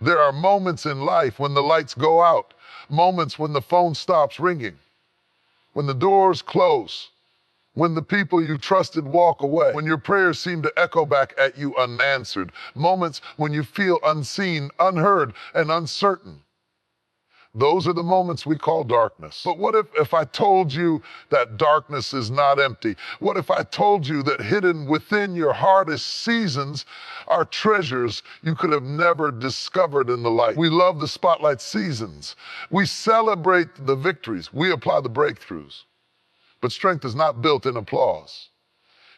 There are moments in life when the lights go out, moments when the phone stops ringing, when the doors close, when the people you trusted walk away, when your prayers seem to echo back at you unanswered, moments when you feel unseen, unheard, and uncertain. Those are the moments we call darkness. But what if I told you that darkness is not empty? What if I told you that hidden within your hardest seasons are treasures you could have never discovered in the light? We love the spotlight seasons. We celebrate the victories. We apply the breakthroughs. But strength is not built in applause.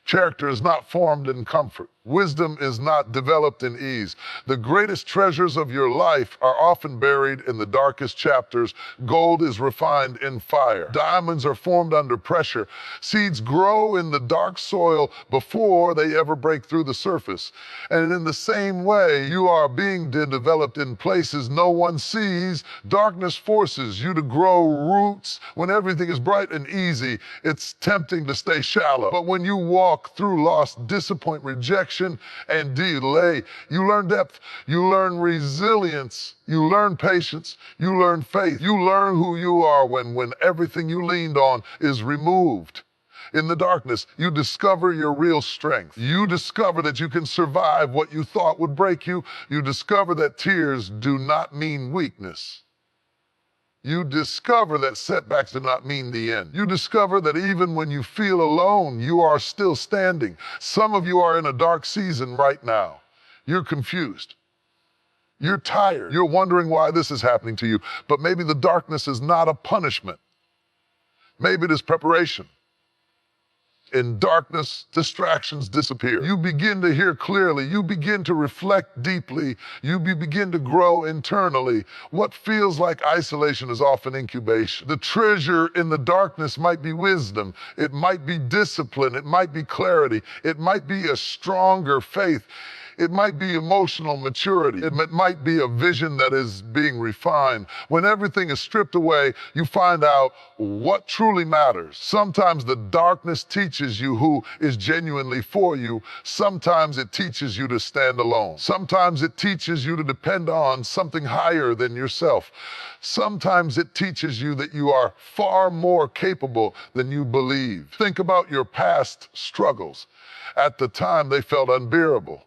Character is not formed in comfort. Wisdom is not developed in ease. The greatest treasures of your life are often buried in the darkest chapters. Gold is refined in fire. Diamonds are formed under pressure. Seeds grow in the dark soil before they ever break through the surface. And in the same way, you are being developed in places no one sees. Darkness forces you to grow roots. When everything is bright and easy, it's tempting to stay shallow. But when you walk through loss, disappointment, rejection, and delay, you learn depth, you learn resilience, you learn patience, you learn faith, you learn who you are when everything you leaned on is removed. In the darkness, you discover your real strength. You discover that you can survive what you thought would break you. You discover that tears do not mean weakness. You discover that setbacks do not mean the end. You discover that even when you feel alone, you are still standing. Some of you are in a dark season right now. You're confused. You're tired. You're wondering why this is happening to you. But maybe the darkness is not a punishment. Maybe it is preparation. In darkness, distractions disappear. You begin to hear clearly. You begin to reflect deeply. You begin to grow internally. What feels like isolation is often incubation. The treasure in the darkness might be wisdom. It might be discipline. It might be clarity. It might be a stronger faith. It might be emotional maturity. It might be a vision that is being refined. When everything is stripped away, you find out what truly matters. Sometimes the darkness teaches you who is genuinely for you. Sometimes it teaches you to stand alone. Sometimes it teaches you to depend on something higher than yourself. Sometimes it teaches you that you are far more capable than you believe. Think about your past struggles. At the time, they felt unbearable.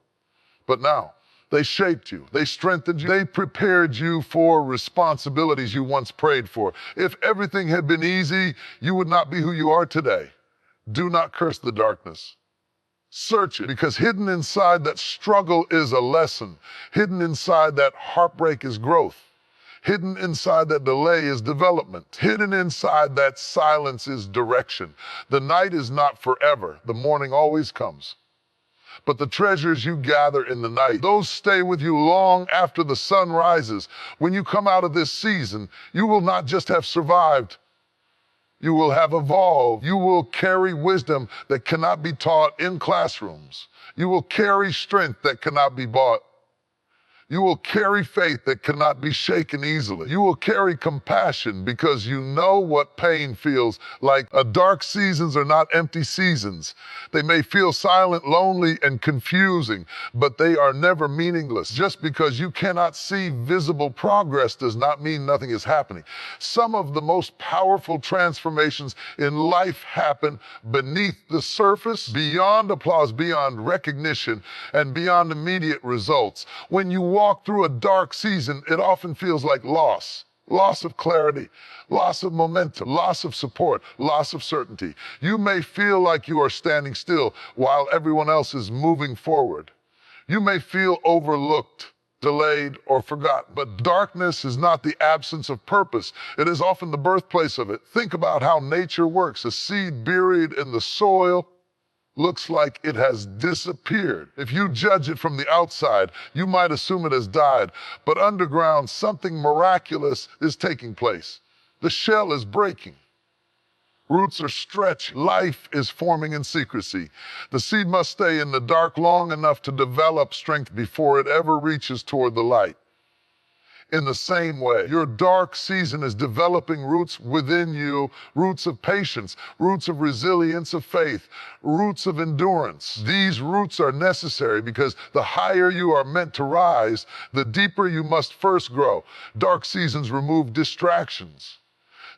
But now, they shaped you, they strengthened you, they prepared you for responsibilities you once prayed for. If everything had been easy, you would not be who you are today. Do not curse the darkness. Search it, because hidden inside that struggle is a lesson. Hidden inside that heartbreak is growth. Hidden inside that delay is development. Hidden inside that silence is direction. The night is not forever. The morning always comes. But the treasures you gather in the night, those stay with you long after the sun rises. When you come out of this season, you will not just have survived, you will have evolved. You will carry wisdom that cannot be taught in classrooms. You will carry strength that cannot be bought. You will carry faith that cannot be shaken easily. You will carry compassion because you know what pain feels like. Dark seasons are not empty seasons. They may feel silent, lonely, and confusing, but they are never meaningless. Just because you cannot see visible progress does not mean nothing is happening. Some of the most powerful transformations in life happen beneath the surface, beyond applause, beyond recognition, and beyond immediate results. When you walk through a dark season, it often feels like loss. Loss of clarity, loss of momentum, loss of support, loss of certainty. You may feel like you are standing still while everyone else is moving forward. You may feel overlooked, delayed, or forgotten. But darkness is not the absence of purpose. It is often the birthplace of it. Think about how nature works. A seed buried in the soil looks like it has disappeared. If you judge it from the outside, you might assume it has died. But underground, something miraculous is taking place. The shell is breaking. Roots are stretching. Life is forming in secrecy. The seed must stay in the dark long enough to develop strength before it ever reaches toward the light. In the same way, your dark season is developing roots within you, roots of patience, roots of resilience of faith, roots of endurance. These roots are necessary because the higher you are meant to rise, the deeper you must first grow. Dark seasons remove distractions.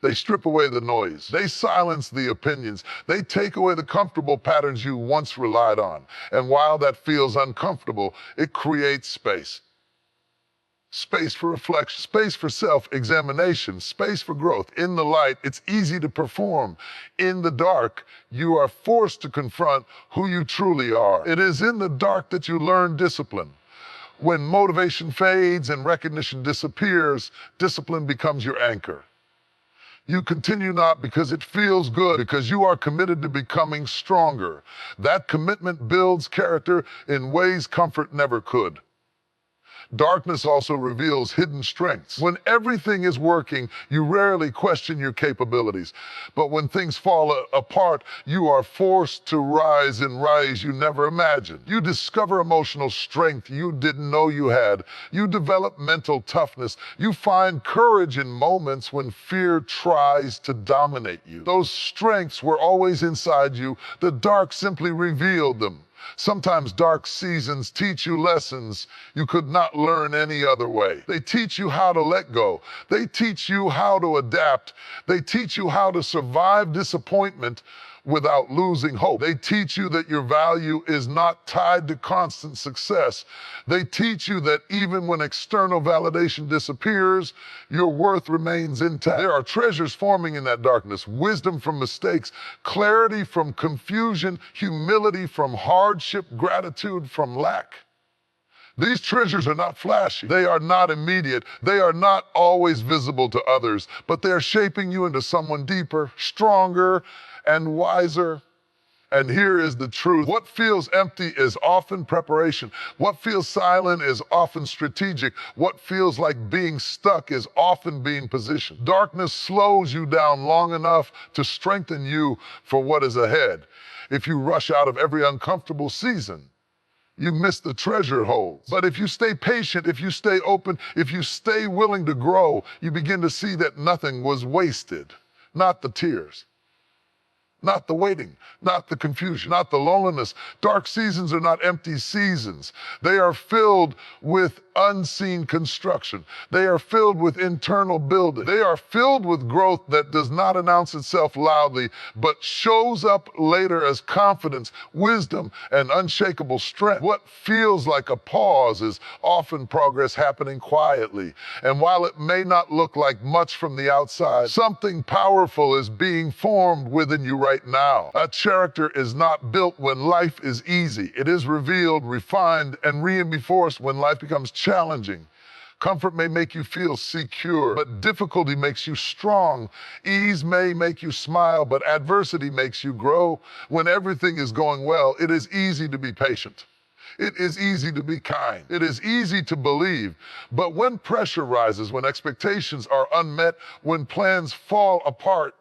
They strip away the noise. They silence the opinions. They take away the comfortable patterns you once relied on. And while that feels uncomfortable, it creates space. Space for reflection, space for self-examination, space for growth. In the light, it's easy to perform. In the dark, you are forced to confront who you truly are. It is in the dark that you learn discipline. When motivation fades and recognition disappears, discipline becomes your anchor. You continue not because it feels good, because you are committed to becoming stronger. That commitment builds character in ways comfort never could. Darkness also reveals hidden strengths. When everything is working, you rarely question your capabilities. But when things fall apart, you are forced to rise in ways you never imagined. You discover emotional strength you didn't know you had. You develop mental toughness. You find courage in moments when fear tries to dominate you. Those strengths were always inside you. The dark simply revealed them. Sometimes dark seasons teach you lessons you could not learn any other way. They teach you how to let go. They teach you how to adapt. They teach you how to survive disappointment without losing hope. They teach you that your value is not tied to constant success. They teach you that even when external validation disappears, your worth remains intact. There are treasures forming in that darkness: wisdom from mistakes, clarity from confusion, humility from hardship, gratitude from lack. These treasures are not flashy. They are not immediate. They are not always visible to others, but they are shaping you into someone deeper, stronger, and wiser. And here is the truth. What feels empty is often preparation. What feels silent is often strategic. What feels like being stuck is often being positioned. Darkness slows you down long enough to strengthen you for what is ahead. If you rush out of every uncomfortable season, you miss the treasure it holds. But if you stay patient, if you stay open, if you stay willing to grow, you begin to see that nothing was wasted. Not the tears, not the waiting, not the confusion, not the loneliness. Dark seasons are not empty seasons. They are filled with unseen construction. They are filled with internal building. They are filled with growth that does not announce itself loudly, but shows up later as confidence, wisdom, and unshakable strength. What feels like a pause is often progress happening quietly. And while it may not look like much from the outside, something powerful is being formed within you right now. A character is not built when life is easy. It is revealed, refined, and reinforced when life becomes challenging. Comfort may make you feel secure, but difficulty makes you strong. Ease may make you smile, but adversity makes you grow. When everything is going well, it is easy to be patient. It is easy to be kind. It is easy to believe. But when pressure rises, when expectations are unmet, when plans fall apart,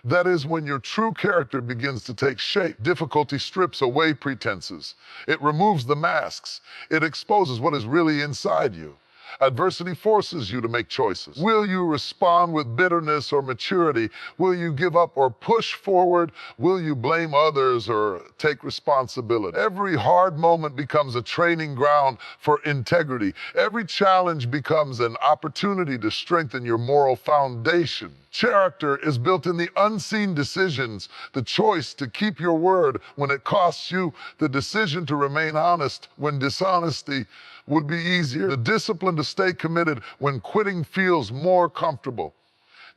that is when your true character begins to take shape. Difficulty strips away pretenses. It removes the masks. It exposes what is really inside you. Adversity forces you to make choices. Will you respond with bitterness or maturity? Will you give up or push forward? Will you blame others or take responsibility? Every hard moment becomes a training ground for integrity. Every challenge becomes an opportunity to strengthen your moral foundation. Character is built in the unseen decisions, the choice to keep your word when it costs you, the decision to remain honest when dishonesty would be easier, the discipline to stay committed when quitting feels more comfortable.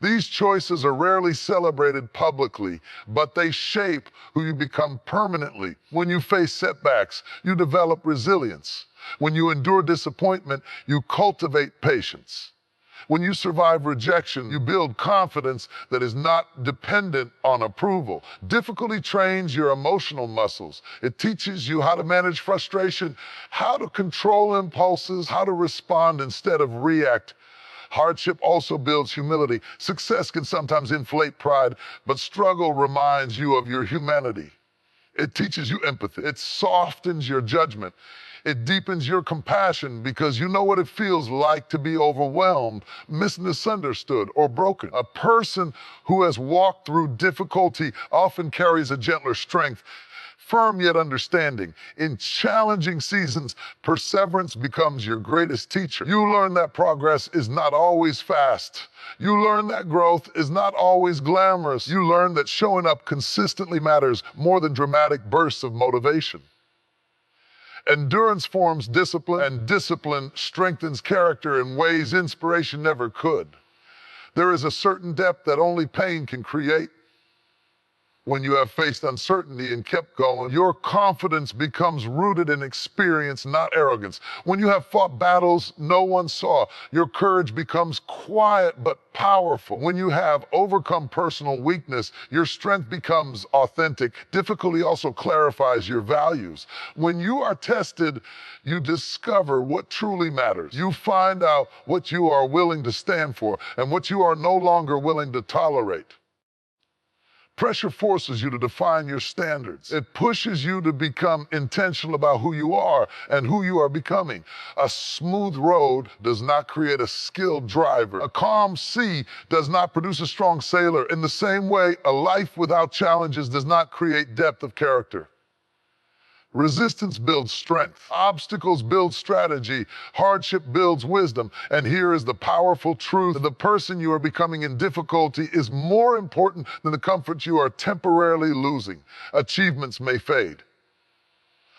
These choices are rarely celebrated publicly, but they shape who you become permanently. When you face setbacks, you develop resilience. When you endure disappointment, you cultivate patience. When you survive rejection, you build confidence that is not dependent on approval. Difficulty trains your emotional muscles. It teaches you how to manage frustration, how to control impulses, how to respond instead of react. Hardship also builds humility. Success can sometimes inflate pride, but struggle reminds you of your humanity. It teaches you empathy. It softens your judgment. It deepens your compassion because you know what it feels like to be overwhelmed, misunderstood, or broken. A person who has walked through difficulty often carries a gentler strength, firm yet understanding. In challenging seasons, perseverance becomes your greatest teacher. You learn that progress is not always fast. You learn that growth is not always glamorous. You learn that showing up consistently matters more than dramatic bursts of motivation. Endurance forms discipline, and discipline strengthens character in ways inspiration never could. There is a certain depth that only pain can create. When you have faced uncertainty and kept going, your confidence becomes rooted in experience, not arrogance. When you have fought battles no one saw, your courage becomes quiet but powerful. When you have overcome personal weakness, your strength becomes authentic. Difficulty also clarifies your values. When you are tested, you discover what truly matters. You find out what you are willing to stand for and what you are no longer willing to tolerate. Pressure forces you to define your standards. It pushes you to become intentional about who you are and who you are becoming. A smooth road does not create a skilled driver. A calm sea does not produce a strong sailor. In the same way, a life without challenges does not create depth of character. Resistance builds strength. Obstacles build strategy. Hardship builds wisdom. And here is the powerful truth. The person you are becoming in difficulty is more important than the comfort you are temporarily losing. Achievements may fade.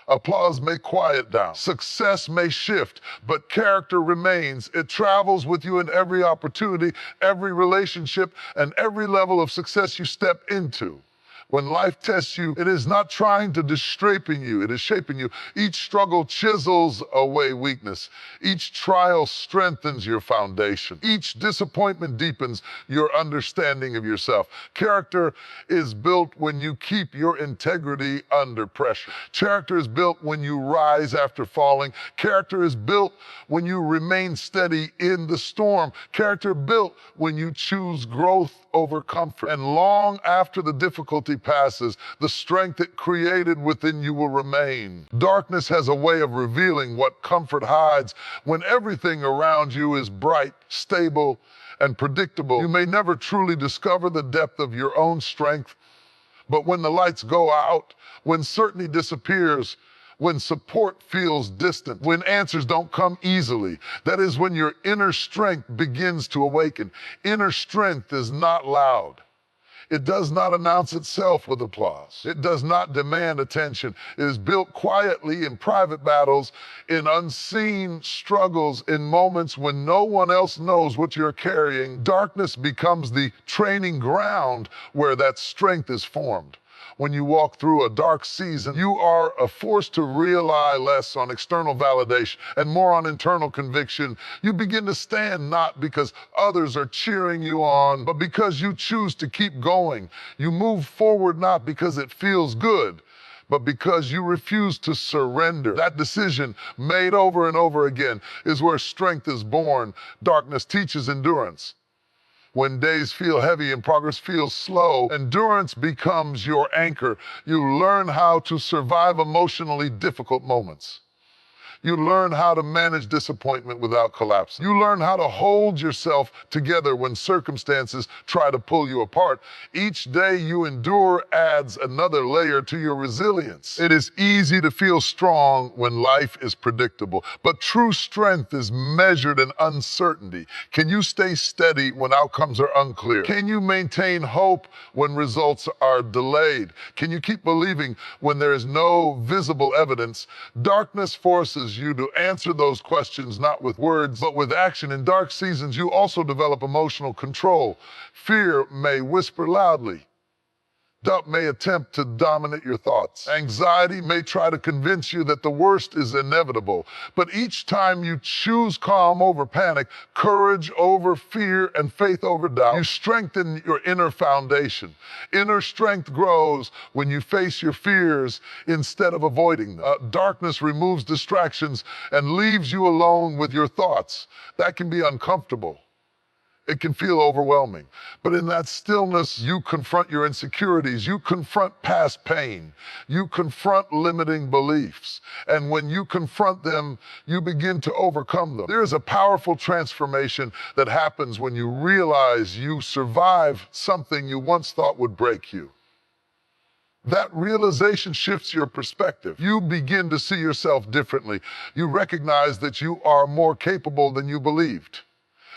Applause may quiet down. Success may shift, but character remains. It travels with you in every opportunity, every relationship, and every level of success you step into. When life tests you, it is not trying to straighten you, it is shaping you. Each struggle chisels away weakness. Each trial strengthens your foundation. Each disappointment deepens your understanding of yourself. Character is built when you keep your integrity under pressure. Character is built when you rise after falling. Character is built when you remain steady in the storm. Character built when you choose growth over comfort. And long after the difficulty passes, the strength it created within you will remain. Darkness has a way of revealing what comfort hides. When everything around you is bright, stable, and predictable, you may never truly discover the depth of your own strength. But when the lights go out, when certainty disappears, when support feels distant, when answers don't come easily, that is when your inner strength begins to awaken. Inner strength is not loud. It does not announce itself with applause. It does not demand attention. It is built quietly in private battles, in unseen struggles, in moments when no one else knows what you're carrying. Darkness becomes the training ground where that strength is formed. When you walk through a dark season, you are forced to rely less on external validation and more on internal conviction. You begin to stand not because others are cheering you on, but because you choose to keep going. You move forward not because it feels good, but because you refuse to surrender. That decision, made over and over again, is where strength is born. Darkness teaches endurance. When days feel heavy and progress feels slow, endurance becomes your anchor. You learn how to survive emotionally difficult moments. You learn how to manage disappointment without collapsing. You learn how to hold yourself together when circumstances try to pull you apart. Each day you endure adds another layer to your resilience. It is easy to feel strong when life is predictable, but true strength is measured in uncertainty. Can you stay steady when outcomes are unclear? Can you maintain hope when results are delayed? Can you keep believing when there is no visible evidence? Darkness forces you to answer those questions not with words, but with action. In dark seasons, you also develop emotional control. Fear may whisper loudly. Doubt may attempt to dominate your thoughts. Anxiety may try to convince you that the worst is inevitable. But each time you choose calm over panic, courage over fear, and faith over doubt, you strengthen your inner foundation. Inner strength grows when you face your fears instead of avoiding them. Darkness removes distractions and leaves you alone with your thoughts. That can be uncomfortable. It can feel overwhelming. But in that stillness, you confront your insecurities, you confront past pain, you confront limiting beliefs. And when you confront them, you begin to overcome them. There is a powerful transformation that happens when you realize you survived something you once thought would break you. That realization shifts your perspective. You begin to see yourself differently. You recognize that you are more capable than you believed.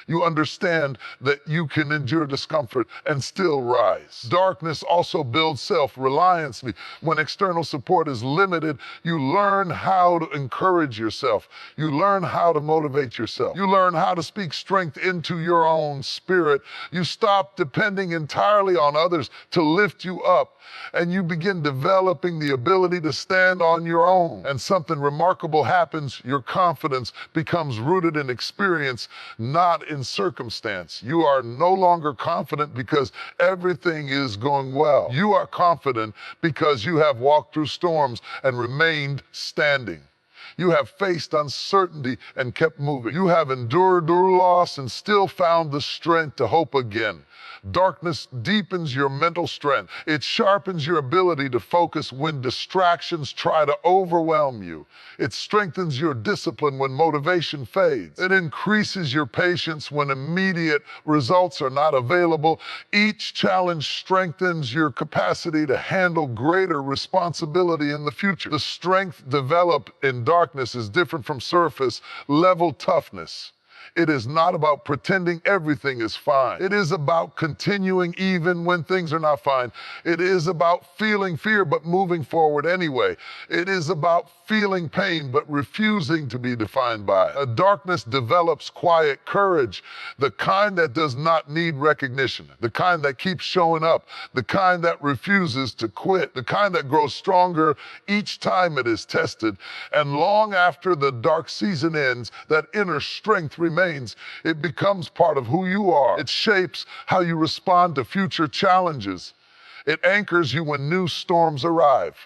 You understand that you can endure discomfort and still rise. Darkness also builds self-reliance. When external support is limited, you learn how to encourage yourself. You learn how to motivate yourself. You learn how to speak strength into your own spirit. You stop depending entirely on others to lift you up, and you begin developing the ability to stand on your own. And something remarkable happens. Your confidence becomes rooted in experience, not in circumstance. You are no longer confident because everything is going well. You are confident because you have walked through storms and remained standing. You have faced uncertainty and kept moving. You have endured loss and still found the strength to hope again. Darkness deepens your mental strength. It sharpens your ability to focus when distractions try to overwhelm you. It strengthens your discipline when motivation fades. It increases your patience when immediate results are not available. Each challenge strengthens your capacity to handle greater responsibility in the future. The strength developed in darkness is different from surface level toughness. It is not about pretending everything is fine. It is about continuing even when things are not fine. It is about feeling fear but moving forward anyway. It is about feeling pain but refusing to be defined by it. Darkness develops quiet courage, the kind that does not need recognition, the kind that keeps showing up, the kind that refuses to quit, the kind that grows stronger each time it is tested. And long after the dark season ends, that inner strength remains. It becomes part of who you are. It shapes how you respond to future challenges. It anchors you when new storms arrive.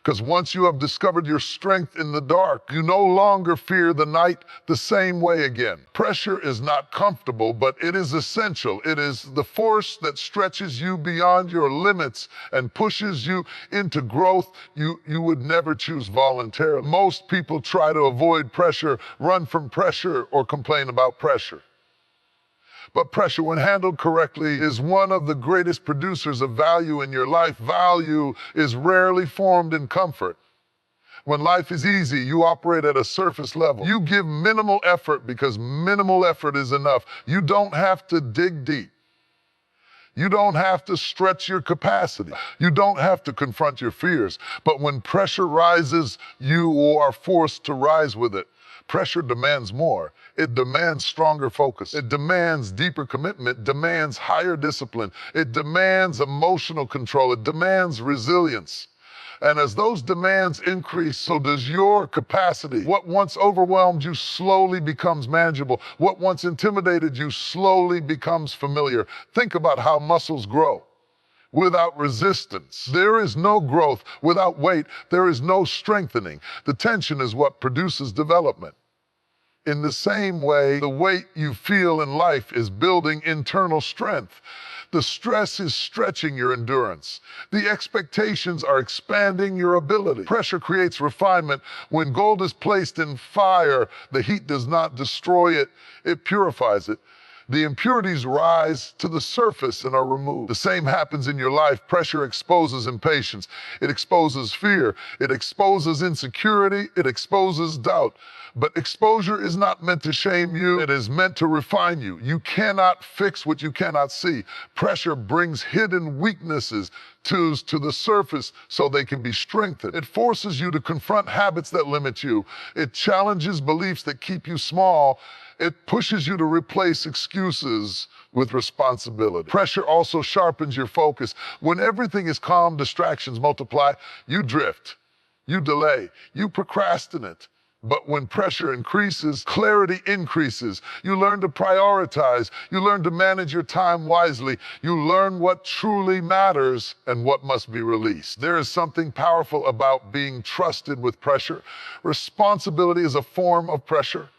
Because once you have discovered your strength in the dark, you no longer fear the night the same way again. Pressure is not comfortable, but it is essential. It is the force that stretches you beyond your limits and pushes you into growth you would never choose voluntarily. Most people try to avoid pressure, run from pressure, or complain about pressure. But pressure, when handled correctly, is one of the greatest producers of value in your life. Value is rarely formed in comfort. When life is easy, you operate at a surface level. You give minimal effort because minimal effort is enough. You don't have to dig deep. You don't have to stretch your capacity. You don't have to confront your fears. But when pressure rises, you are forced to rise with it. Pressure demands more. It demands stronger focus. It demands deeper commitment. It demands higher discipline. It demands emotional control. It demands resilience. And as those demands increase, so does your capacity. What once overwhelmed you slowly becomes manageable. What once intimidated you slowly becomes familiar. Think about how muscles grow. Without resistance, there is no growth. Without weight, there is no strengthening. The tension is what produces development. In the same way, the weight you feel in life is building internal strength. The stress is stretching your endurance. The expectations are expanding your ability. Pressure creates refinement. When gold is placed in fire, the heat does not destroy it, it purifies it. The impurities rise to the surface and are removed. The same happens in your life. Pressure exposes impatience. It exposes fear. It exposes insecurity. It exposes doubt. But exposure is not meant to shame you. It is meant to refine you. You cannot fix what you cannot see. Pressure brings hidden weaknesses to the surface so they can be strengthened. It forces you to confront habits that limit you. It challenges beliefs that keep you small. It pushes you to replace excuses with responsibility. Pressure also sharpens your focus. When everything is calm, distractions multiply. You drift, you delay, you procrastinate. But when pressure increases, clarity increases. You learn to prioritize. You learn to manage your time wisely. You learn what truly matters and what must be released. There is something powerful about being trusted with pressure. Responsibility is a form of pressure.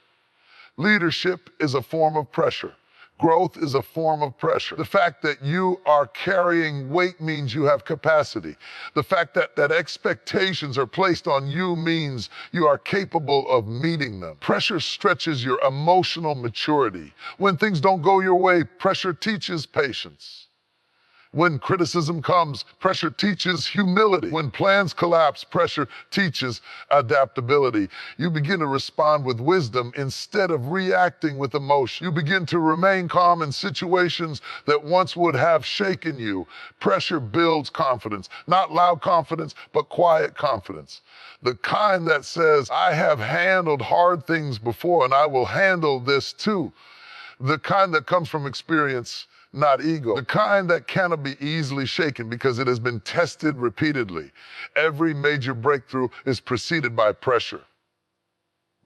Leadership is a form of pressure. Growth is a form of pressure. The fact that you are carrying weight means you have capacity. The fact that expectations are placed on you means you are capable of meeting them. Pressure stretches your emotional maturity. When things don't go your way, pressure teaches patience. When criticism comes, pressure teaches humility. When plans collapse, pressure teaches adaptability. You begin to respond with wisdom instead of reacting with emotion. You begin to remain calm in situations that once would have shaken you. Pressure builds confidence. Not loud confidence, but quiet confidence. The kind that says, I have handled hard things before and I will handle this too. The kind that comes from experience, not ego. The kind that cannot be easily shaken because it has been tested repeatedly. Every major breakthrough is preceded by pressure.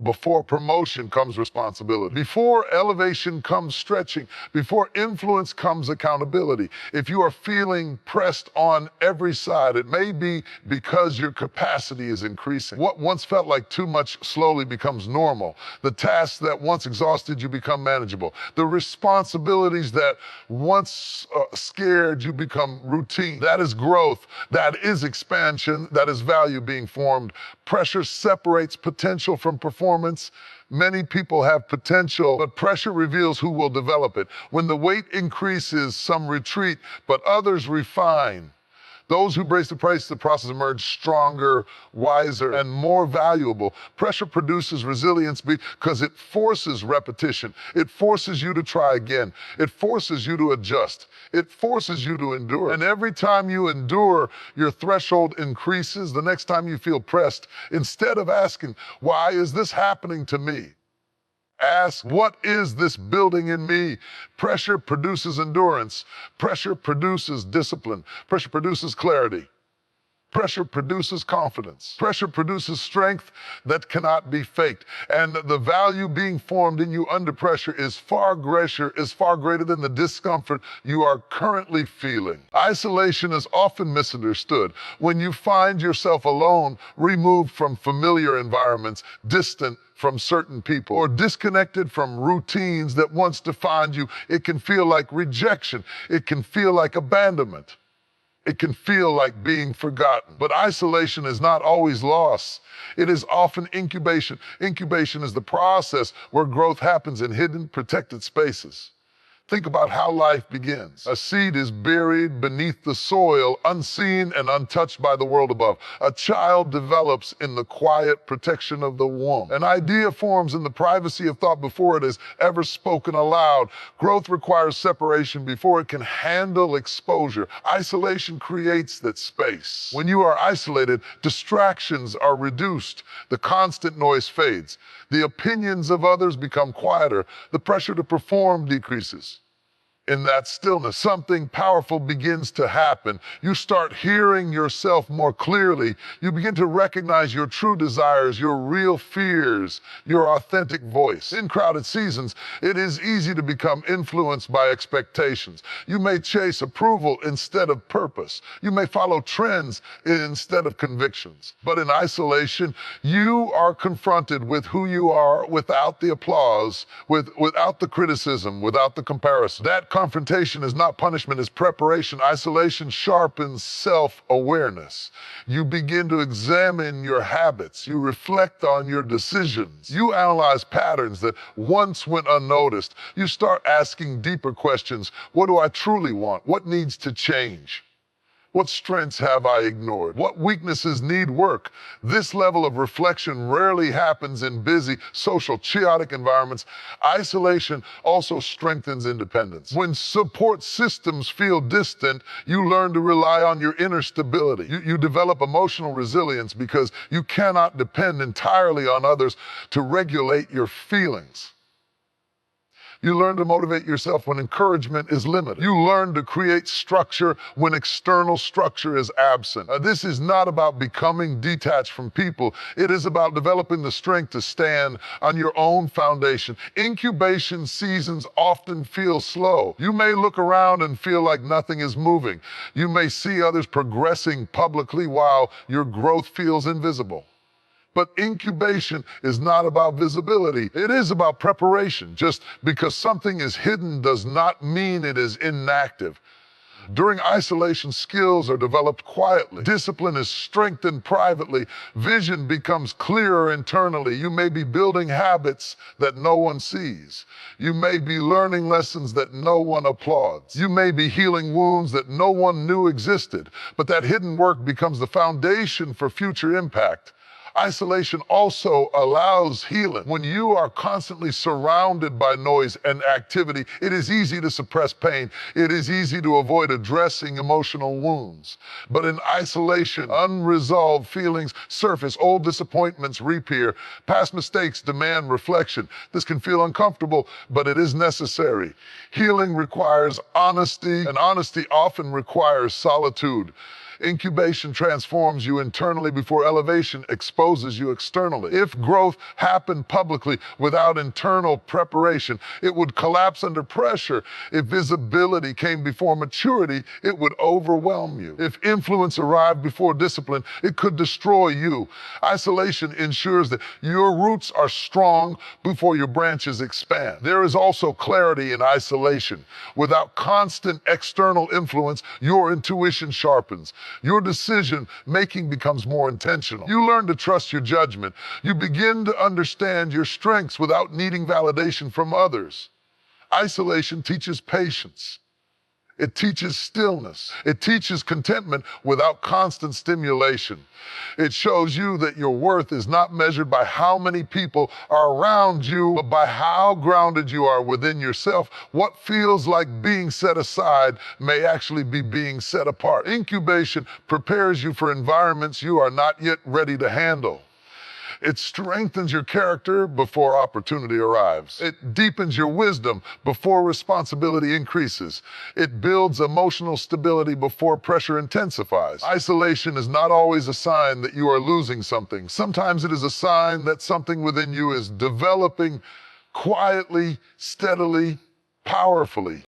Before promotion comes responsibility. Before elevation comes stretching. Before influence comes accountability. If you are feeling pressed on every side, it may be because your capacity is increasing. What once felt like too much slowly becomes normal. The tasks that once exhausted you become manageable. The responsibilities that once scared you become routine. That is growth. That is expansion. That is value being formed. Pressure separates potential from performance. Many people have potential, but pressure reveals who will develop it. When the weight increases, some retreat, but others refine. Those who embrace the process emerge stronger, wiser, and more valuable. Pressure produces resilience because it forces repetition. It forces you to try again. It forces you to adjust. It forces you to endure. And every time you endure, your threshold increases. The next time you feel pressed, instead of asking, why is this happening to me? Ask, what is this building in me? Pressure produces endurance. Pressure produces discipline. Pressure produces clarity. Pressure produces confidence. Pressure produces strength that cannot be faked. And the value being formed in you under pressure is far greater than the discomfort you are currently feeling. Isolation is often misunderstood. When you find yourself alone, removed from familiar environments, distant from certain people, or disconnected from routines that once defined you, it can feel like rejection. It can feel like abandonment. It can feel like being forgotten. But isolation is not always loss. It is often incubation. Incubation is the process where growth happens in hidden, protected spaces. Think about how life begins. A seed is buried beneath the soil, unseen and untouched by the world above. A child develops in the quiet protection of the womb. An idea forms in the privacy of thought before it is ever spoken aloud. Growth requires separation before it can handle exposure. Isolation creates that space. When you are isolated, distractions are reduced. The constant noise fades. The opinions of others become quieter. The pressure to perform decreases. In that stillness, something powerful begins to happen. You start hearing yourself more clearly. You begin to recognize your true desires, your real fears, your authentic voice. In crowded seasons, it is easy to become influenced by expectations. You may chase approval instead of purpose. You may follow trends instead of convictions. But in isolation, you are confronted with who you are without the applause, without the criticism, without the comparison. That confrontation is not punishment, it's preparation. Isolation sharpens self-awareness. You begin to examine your habits. You reflect on your decisions. You analyze patterns that once went unnoticed. You start asking deeper questions. What do I truly want? What needs to change? What strengths have I ignored? What weaknesses need work? This level of reflection rarely happens in busy, social, chaotic environments. Isolation also strengthens independence. When support systems feel distant, you learn to rely on your inner stability. You develop emotional resilience because you cannot depend entirely on others to regulate your feelings. You learn to motivate yourself when encouragement is limited. You learn to create structure when external structure is absent. This is not about becoming detached from people. It is about developing the strength to stand on your own foundation. Incubation seasons often feel slow. You may look around and feel like nothing is moving. You may see others progressing publicly while your growth feels invisible. But incubation is not about visibility. It is about preparation. Just because something is hidden does not mean it is inactive. During isolation, skills are developed quietly. Discipline is strengthened privately. Vision becomes clearer internally. You may be building habits that no one sees. You may be learning lessons that no one applauds. You may be healing wounds that no one knew existed. But that hidden work becomes the foundation for future impact. Isolation also allows healing. When you are constantly surrounded by noise and activity, it is easy to suppress pain. It is easy to avoid addressing emotional wounds. But in isolation, unresolved feelings surface, old disappointments reappear, past mistakes demand reflection. This can feel uncomfortable, but it is necessary. Healing requires honesty, and honesty often requires solitude. Incubation transforms you internally before elevation exposes you externally. If growth happened publicly without internal preparation, it would collapse under pressure. If visibility came before maturity, it would overwhelm you. If influence arrived before discipline, it could destroy you. Isolation ensures that your roots are strong before your branches expand. There is also clarity in isolation. Without constant external influence, your intuition sharpens. Your decision-making becomes more intentional. You learn to trust your judgment. You begin to understand your strengths without needing validation from others. Isolation teaches patience. It teaches stillness. It teaches contentment without constant stimulation. It shows you that your worth is not measured by how many people are around you, but by how grounded you are within yourself. What feels like being set aside may actually be being set apart. Incubation prepares you for environments you are not yet ready to handle. It strengthens your character before opportunity arrives. It deepens your wisdom before responsibility increases. It builds emotional stability before pressure intensifies. Isolation is not always a sign that you are losing something. Sometimes it is a sign that something within you is developing quietly, steadily, powerfully.